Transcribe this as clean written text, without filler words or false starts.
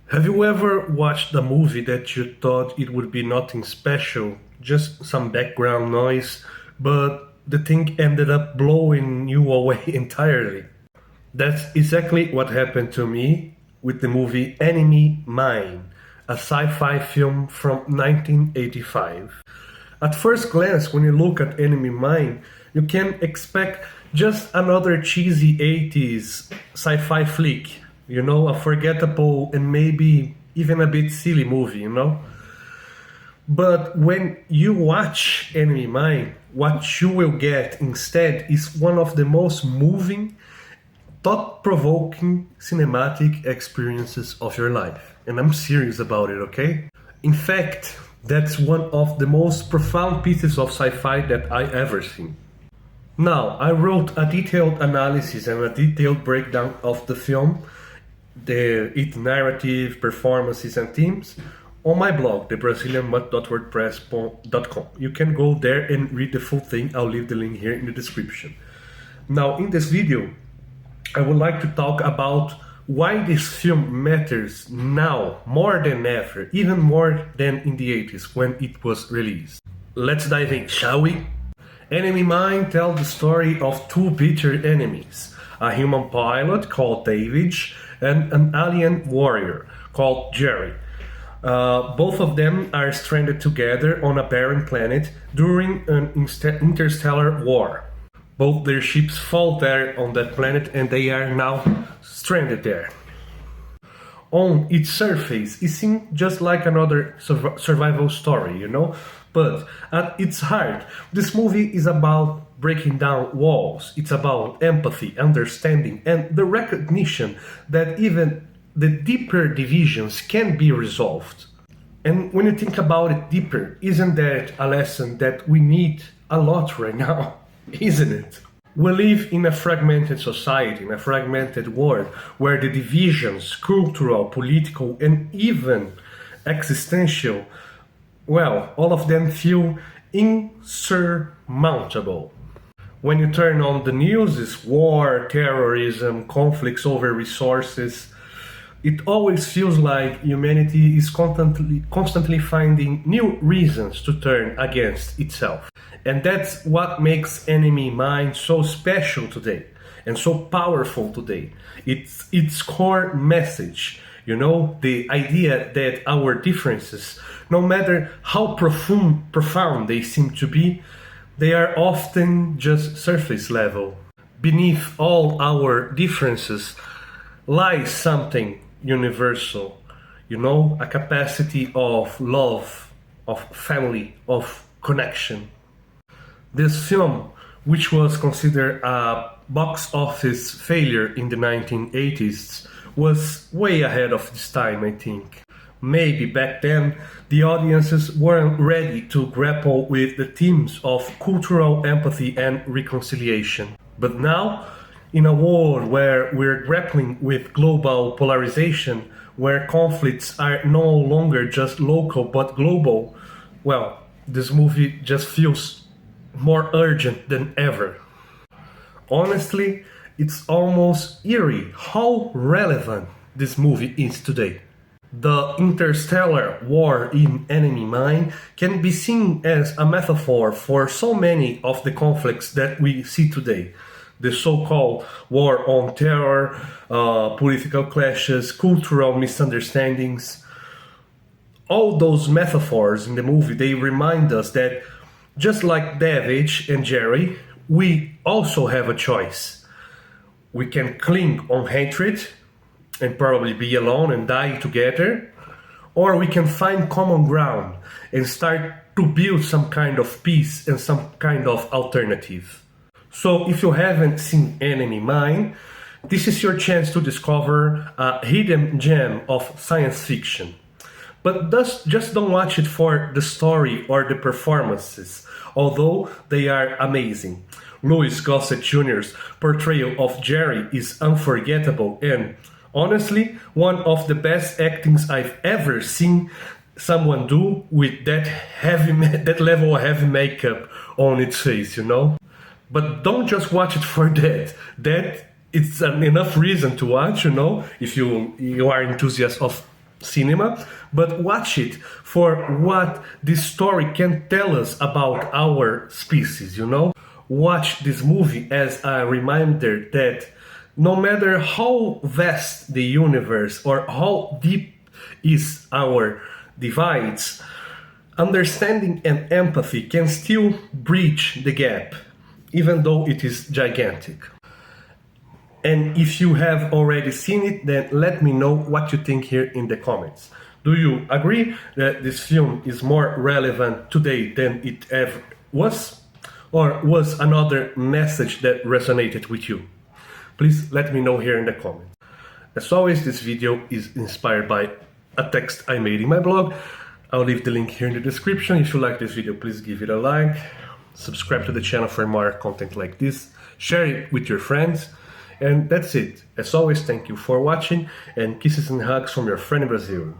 Have you ever watched a movie that you thought it would be nothing special, just some background noise, but the thing ended up blowing you away entirely? That's exactly what happened to me with the movie Enemy Mine, a sci fi film from 1985. At first glance, when you look at Enemy Mine, you can expect just another cheesy 80s sci fi flick, a forgettable and maybe even a bit silly movie. But when you watch Enemy Mine, what you will get instead is one of the most moving, thought provoking cinematic experiences of your life. And I'm serious about it, okay? In fact, that's one of the most profound pieces of sci fi that I ever seen. Now, I wrote a detailed analysis and a detailed breakdown of the film, its narrative, performances, and themes on my blog, thebrazilianmutt.wordpress.com. You can go there and read the full thing. I'll leave the link here in the description. Now, in this video, I would like to talk about why this film matters now more than ever, even more than in the 80s when it was released. Let's dive in, shall we? Enemy Mine tells the story of two bitter enemies, a human pilot called David and an alien warrior called Jerry. Both of them are stranded together on a barren planet during an interstellar war. Both their ships fall there on that planet and they are now stranded there. On its surface, it seems just like another survival story. But at its heart, this movie is about breaking down walls. It's about empathy, understanding, and the recognition that even the deeper divisions can be resolved. And when you think about it deeper, isn't that a lesson that we need a lot right now? Isn't it? We live in a fragmented society, in a fragmented world, where the divisions, cultural, political, and even existential, well, all of them feel insurmountable. When you turn on the news, it's war, terrorism, conflicts over resources. It always feels like humanity is constantly finding new reasons to turn against itself. And that's what makes Enemy Mine so special today and so powerful today. It's its core message, the idea that our differences, no matter how profound they seem to be, they are often just surface level. Beneath all our differences lies something universal, a capacity of love, of family, of connection. This film, which was considered a box office failure in the 1980s, was way ahead of its time, I think. Maybe back then the audiences weren't ready to grapple with the themes of cultural empathy and reconciliation. But now, in a world where we're grappling with global polarization, where conflicts are no longer just local but global, well, this movie just feels more urgent than ever. Honestly, it's almost eerie how relevant this movie is today. The interstellar war in Enemy Mine can be seen as a metaphor for so many of the conflicts that we see today. The so-called war on terror, political clashes, cultural misunderstandings. All those metaphors in the movie, they remind us that just like David and Jerry, we also have a choice. We can cling on hatred and probably be alone and die together, or we can find common ground and start to build some kind of peace and some kind of alternative. So if you haven't seen Enemy Mine, this is your chance to discover a hidden gem of science fiction. But just don't watch it for the story or the performances, although they are amazing. Louis Gossett Jr.'s portrayal of Jerry is unforgettable and, honestly, one of the best actings I've ever seen someone do with that level of heavy makeup on its face. But don't just watch it for that. That it's enough reason to watch, if you are enthusiast of cinema, but watch it for what this story can tell us about our species, you know? Watch this movie as a reminder that no matter how vast the universe or how deep is our divides, understanding and empathy can still bridge the gap, even though it is gigantic. And if you have already seen it, then let me know what you think here in the comments. Do you agree that this film is more relevant today than it ever was? Or was another message that resonated with you? Please let me know here in the comments. As always, this video is inspired by a text I made in my blog. I'll leave the link here in the description. If you like this video, please give it a like. Subscribe to the channel for more content like this. Share it with your friends. And that's it. As always, thank you for watching, and kisses and hugs from your friend in Brazil.